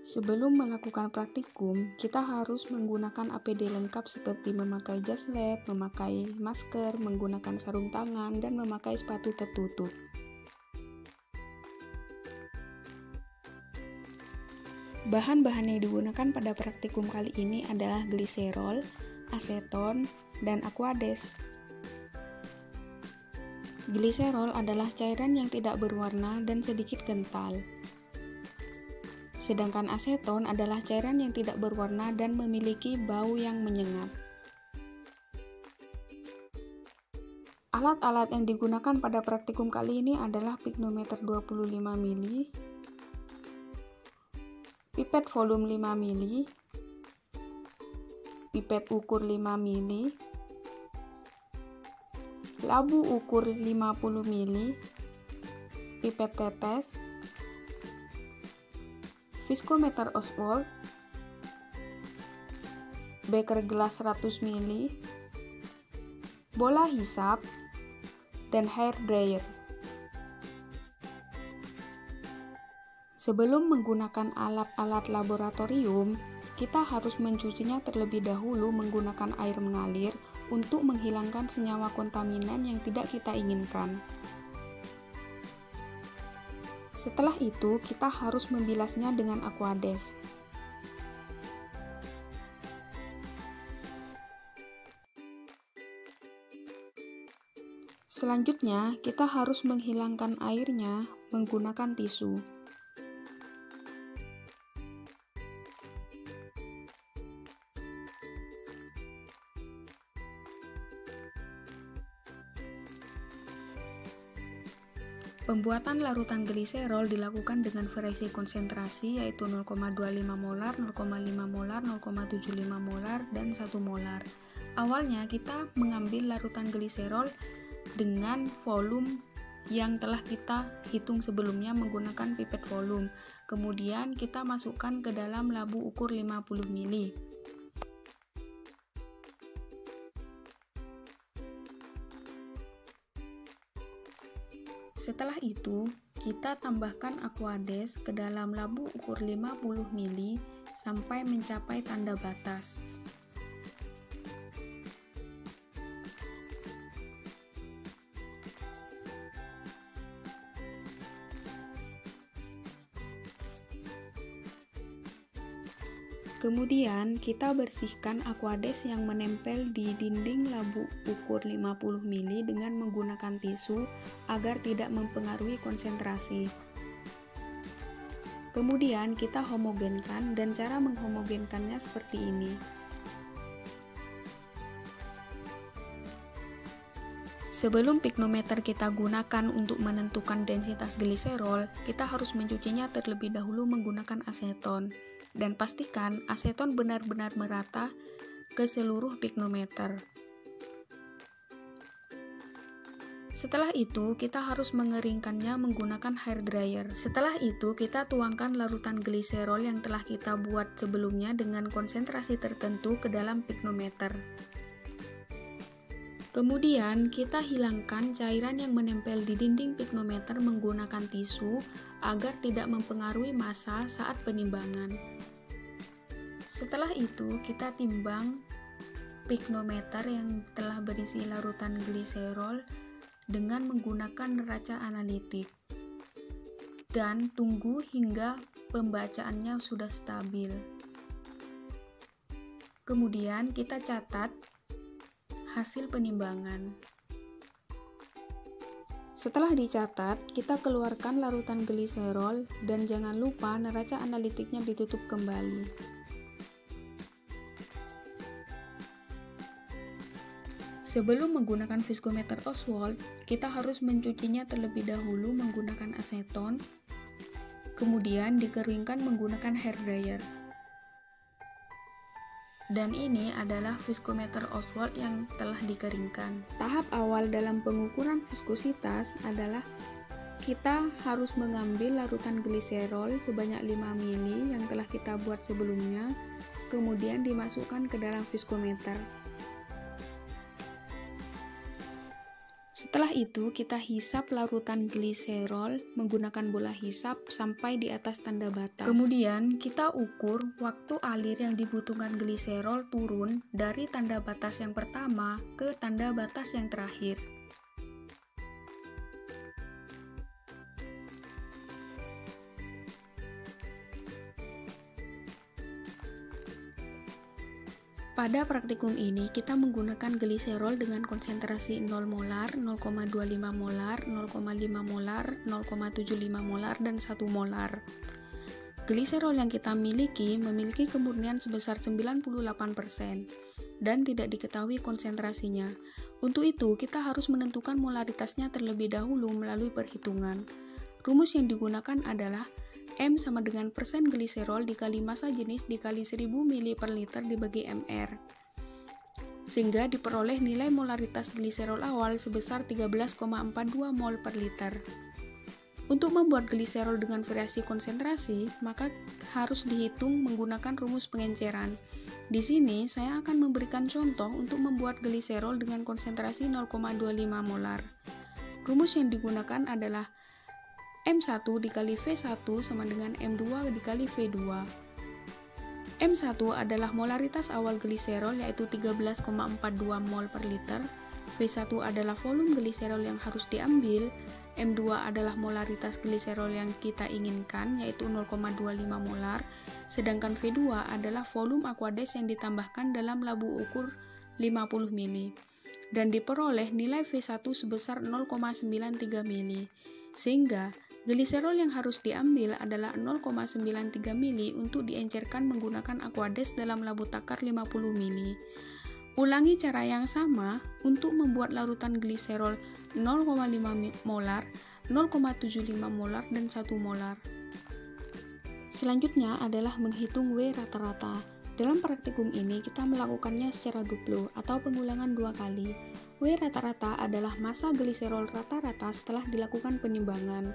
Sebelum melakukan praktikum, kita harus menggunakan APD lengkap seperti memakai jas lab, memakai masker, menggunakan sarung tangan, dan memakai sepatu tertutup. Bahan-bahan yang digunakan pada praktikum kali ini adalah gliserol, aseton, dan aquades. Gliserol adalah cairan yang tidak berwarna dan sedikit kental. Sedangkan aseton adalah cairan yang tidak berwarna dan memiliki bau yang menyengat. Alat-alat yang digunakan pada praktikum kali ini adalah pignometer 25 mili, pipet volume 5 mili, pipet ukur 5 mili, labu ukur 50 mili, pipet tetes, viskometer Oswald, beker gelas 100 ml, bola hisap, dan hair dryer. Sebelum menggunakan alat-alat laboratorium, kita harus mencucinya terlebih dahulu menggunakan air mengalir untuk menghilangkan senyawa kontaminan yang tidak kita inginkan. Setelah itu, kita harus membilasnya dengan aquades. Selanjutnya, kita harus menghilangkan airnya menggunakan tisu. Pembuatan larutan gliserol dilakukan dengan variasi konsentrasi yaitu 0,25 molar, 0,5 molar, 0,75 molar, dan 1 molar. Awalnya kita mengambil larutan gliserol dengan volume yang telah kita hitung sebelumnya menggunakan pipet volume. Kemudian kita masukkan ke dalam labu ukur 50 ml. Setelah itu, kita tambahkan aquades ke dalam labu ukur 50 ml sampai mencapai tanda batas. Kemudian, kita bersihkan aquades yang menempel di dinding labu ukur 50 ml dengan menggunakan tisu agar tidak mempengaruhi konsentrasi. Kemudian, kita homogenkan dan cara menghomogenkannya seperti ini. Sebelum pignometer kita gunakan untuk menentukan densitas gliserol, kita harus mencucinya terlebih dahulu menggunakan aseton. Dan pastikan aseton benar-benar merata ke seluruh pignometer. Setelah itu, kita harus mengeringkannya menggunakan hair dryer. Setelah itu, kita tuangkan larutan gliserol yang telah kita buat sebelumnya dengan konsentrasi tertentu ke dalam pignometer. Kemudian, kita hilangkan cairan yang menempel di dinding pignometer menggunakan tisu agar tidak mempengaruhi massa saat penimbangan. Setelah itu, kita timbang pignometer yang telah berisi larutan gliserol dengan menggunakan neraca analitik. Dan tunggu hingga pembacaannya sudah stabil. Kemudian, kita catat hasil penimbangan. Setelah dicatat, kita keluarkan larutan gliserol dan jangan lupa neraca analitiknya ditutup kembali. Sebelum menggunakan viskometer Oswald, kita harus mencucinya terlebih dahulu menggunakan aseton, kemudian dikeringkan menggunakan hair dryer. Dan ini adalah viskometer Oswald yang telah dikeringkan. Tahap awal dalam pengukuran viskositas adalah kita harus mengambil larutan gliserol sebanyak 5 ml yang telah kita buat sebelumnya, kemudian dimasukkan ke dalam viskometer. Setelah itu, kita hisap larutan gliserol menggunakan bola hisap sampai di atas tanda batas. Kemudian, kita ukur waktu alir yang dibutuhkan gliserol turun dari tanda batas yang pertama ke tanda batas yang terakhir. Pada praktikum ini, kita menggunakan gliserol dengan konsentrasi 0 molar, 0,25 molar, 0,5 molar, 0,75 molar, dan 1 molar. Gliserol yang kita miliki memiliki kemurnian sebesar 98% dan tidak diketahui konsentrasinya. Untuk itu, kita harus menentukan molaritasnya terlebih dahulu melalui perhitungan. Rumus yang digunakan adalah M sama dengan persen gliserol dikali massa jenis dikali 1000 ml per liter dibagi mR. Sehingga diperoleh nilai molaritas gliserol awal sebesar 13,42 mol per liter. Untuk membuat gliserol dengan variasi konsentrasi, maka harus dihitung menggunakan rumus pengenceran. Di sini, saya akan memberikan contoh untuk membuat gliserol dengan konsentrasi 0,25 molar. Rumus yang digunakan adalah M1 dikali V1 sama dengan M2 dikali V2. M1 adalah molaritas awal gliserol yaitu 13,42 mol per liter. V1 adalah volume gliserol yang harus diambil. M2 adalah molaritas gliserol yang kita inginkan yaitu 0,25 molar. Sedangkan V2 adalah volume aqueous yang ditambahkan dalam labu ukur 50 ml. Dan diperoleh nilai V1 sebesar 0,93 ml. Sehingga gliserol yang harus diambil adalah 0,93 ml untuk diencerkan menggunakan aqueous dalam labu takar 50 ml. Ulangi cara yang sama untuk membuat larutan gliserol 0,5 molar, 0,75 molar, dan 1 molar. Selanjutnya adalah menghitung W rata-rata. Dalam praktikum ini kita melakukannya secara duplo atau pengulangan 2 kali. W rata-rata adalah massa gliserol rata-rata setelah dilakukan penimbangan.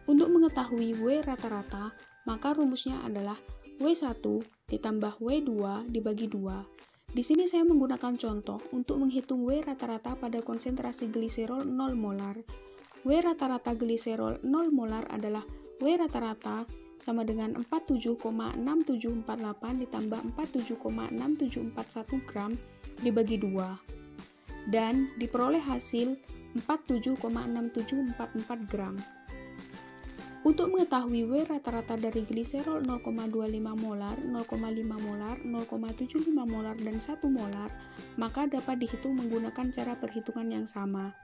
Untuk mengetahui W rata-rata, maka rumusnya adalah W1 ditambah W2 dibagi 2. Di sini saya menggunakan contoh untuk menghitung W rata-rata pada konsentrasi gliserol 0 molar. W rata-rata gliserol 0 molar adalah W rata-rata sama dengan 47,6748 ditambah 47,6741 gram dibagi 2. Dan diperoleh hasil 47,6744 gram. Untuk mengetahui W rata-rata dari gliserol 0,25 molar, 0,5 molar, 0,75 molar, dan 1 molar, maka dapat dihitung menggunakan cara perhitungan yang sama.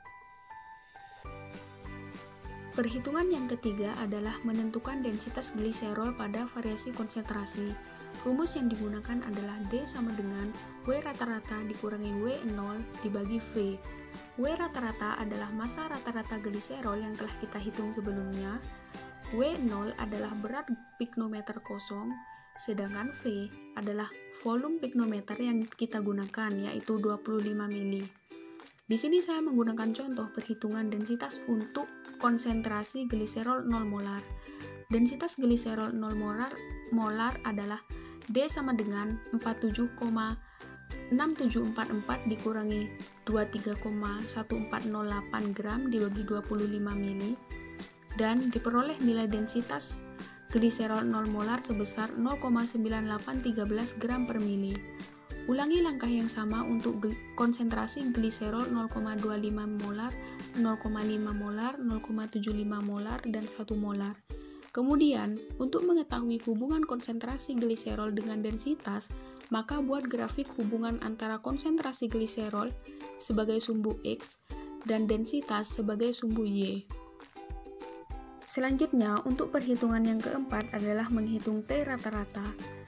Perhitungan yang ketiga adalah menentukan densitas gliserol pada variasi konsentrasi. Rumus yang digunakan adalah D sama dengan W rata-rata dikurangi W0 dibagi V. W rata-rata adalah massa rata-rata gliserol yang telah kita hitung sebelumnya. W0 adalah berat piknometer kosong, sedangkan V adalah volume piknometer yang kita gunakan, yaitu 25 ml. Di sini saya menggunakan contoh perhitungan densitas untuk konsentrasi gliserol 0 molar. Densitas gliserol 0 molar adalah D sama dengan 47,6744 dikurangi 23,1408 gram dibagi 25 ml. Dan diperoleh nilai densitas gliserol 0 molar sebesar 0,9813 gram per mili. Ulangi langkah yang sama untuk konsentrasi gliserol 0,25 molar, 0,5 molar, 0,75 molar, dan 1 molar. Kemudian, untuk mengetahui hubungan konsentrasi gliserol dengan densitas, maka buat grafik hubungan antara konsentrasi gliserol sebagai sumbu X dan densitas sebagai sumbu Y. Selanjutnya, untuk perhitungan yang keempat adalah menghitung T rata-rata.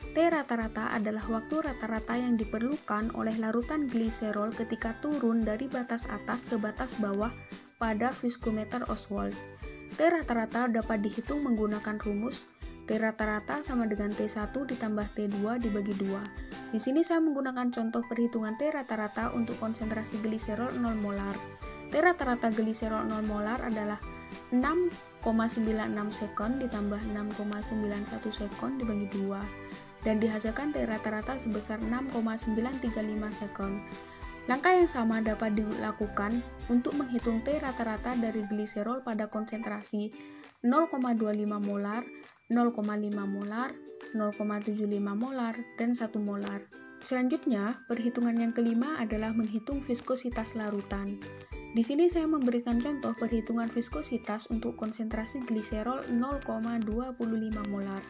T rata-rata adalah waktu rata-rata yang diperlukan oleh larutan gliserol ketika turun dari batas atas ke batas bawah pada viskometer Ostwald. T rata-rata dapat dihitung menggunakan rumus T rata-rata sama dengan T1 ditambah T2 dibagi 2. Di sini saya menggunakan contoh perhitungan T rata-rata untuk konsentrasi gliserol 0 molar. T rata-rata gliserol 0 molar adalah 6,96 sekon ditambah 6,91 sekon dibagi 2 dan dihasilkan T rata-rata sebesar 6,935 sekon. Langkah yang sama dapat dilakukan untuk menghitung T rata-rata dari gliserol pada konsentrasi 0,25 molar, 0,5 molar, 0,75 molar, dan 1 molar. Selanjutnya, perhitungan yang kelima adalah menghitung viskositas larutan. Di sini saya memberikan contoh perhitungan viskositas untuk konsentrasi gliserol 0,25 molar.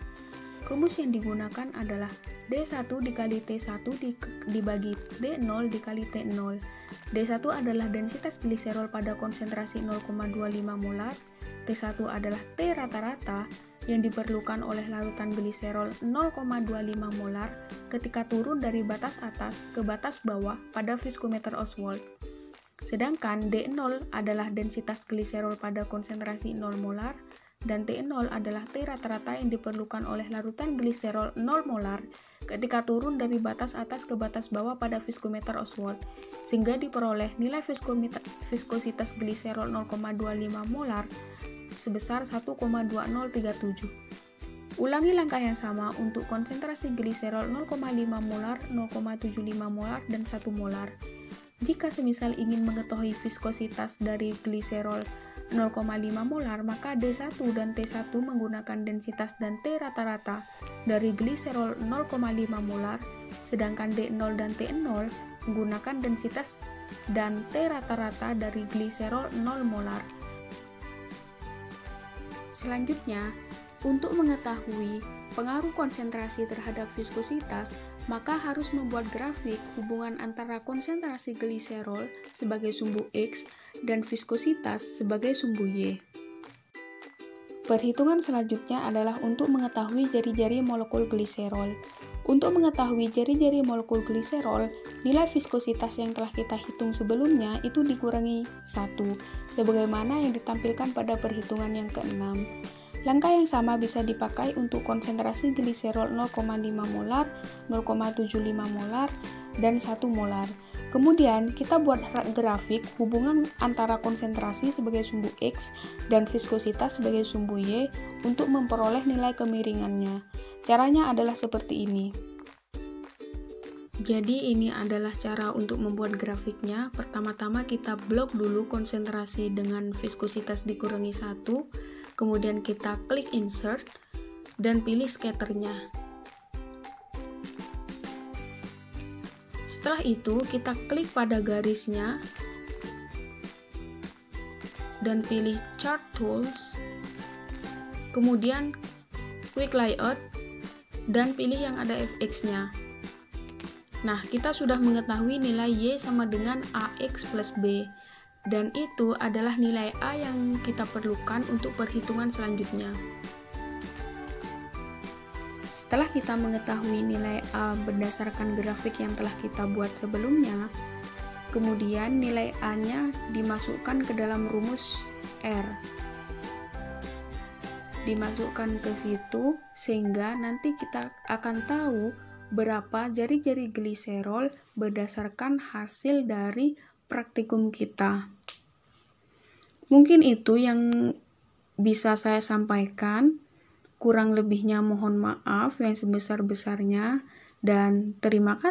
Rumus yang digunakan adalah D1 dikali T1 dibagi D0 dikali T0. D1 adalah densitas gliserol pada konsentrasi 0,25 molar. T1 adalah T rata-rata yang diperlukan oleh larutan gliserol 0,25 molar ketika turun dari batas atas ke batas bawah pada viskometer Ostwald. Sedangkan D0 adalah densitas gliserol pada konsentrasi 0 molar, dan T0 adalah T rata-rata yang diperlukan oleh larutan gliserol 0 molar ketika turun dari batas atas ke batas bawah pada viskometer Ostwald, sehingga diperoleh nilai viskositas gliserol 0,25 molar sebesar 1,2037. Ulangi langkah yang sama untuk konsentrasi gliserol 0,5 molar, 0,75 molar, dan 1 molar. Jika semisal ingin mengetahui viskositas dari gliserol 0,5 molar, maka D1 dan T1 menggunakan densitas dan T rata-rata dari gliserol 0,5 molar, sedangkan D0 dan T0 menggunakan densitas dan T rata-rata dari gliserol 0 molar. Selanjutnya, untuk mengetahui pengaruh konsentrasi terhadap viskositas, maka harus membuat grafik hubungan antara konsentrasi gliserol sebagai sumbu X dan viskositas sebagai sumbu Y. Perhitungan selanjutnya adalah untuk mengetahui jari-jari molekul gliserol. Untuk mengetahui jari-jari molekul gliserol, nilai viskositas yang telah kita hitung sebelumnya itu dikurangi 1, sebagaimana yang ditampilkan pada perhitungan yang ke-6. Langkah yang sama bisa dipakai untuk konsentrasi gliserol 0,5 molar, 0,75 molar, dan 1 molar. Kemudian, kita buat grafik hubungan antara konsentrasi sebagai sumbu X dan viskositas sebagai sumbu Y untuk memperoleh nilai kemiringannya. Caranya adalah seperti ini. Jadi ini adalah cara untuk membuat grafiknya. Pertama-tama kita blok dulu konsentrasi dengan viskositas dikurangi 1, kemudian kita klik insert dan pilih scatternya. Setelah itu kita klik pada garisnya dan pilih chart tools, kemudian quick layout dan pilih yang ada fx-nya. Nah, kita sudah mengetahui nilai Y sama dengan AX plus B, dan itu adalah nilai A yang kita perlukan untuk perhitungan selanjutnya. Setelah kita mengetahui nilai A berdasarkan grafik yang telah kita buat sebelumnya, kemudian nilai A-nya dimasukkan ke dalam rumus R. Dimasukkan ke situ sehingga nanti kita akan tahu berapa jari-jari gliserol berdasarkan hasil dari praktikum kita. Mungkin itu yang bisa saya sampaikan. Kurang lebihnya mohon maaf yang sebesar-besarnya, dan terima kasih.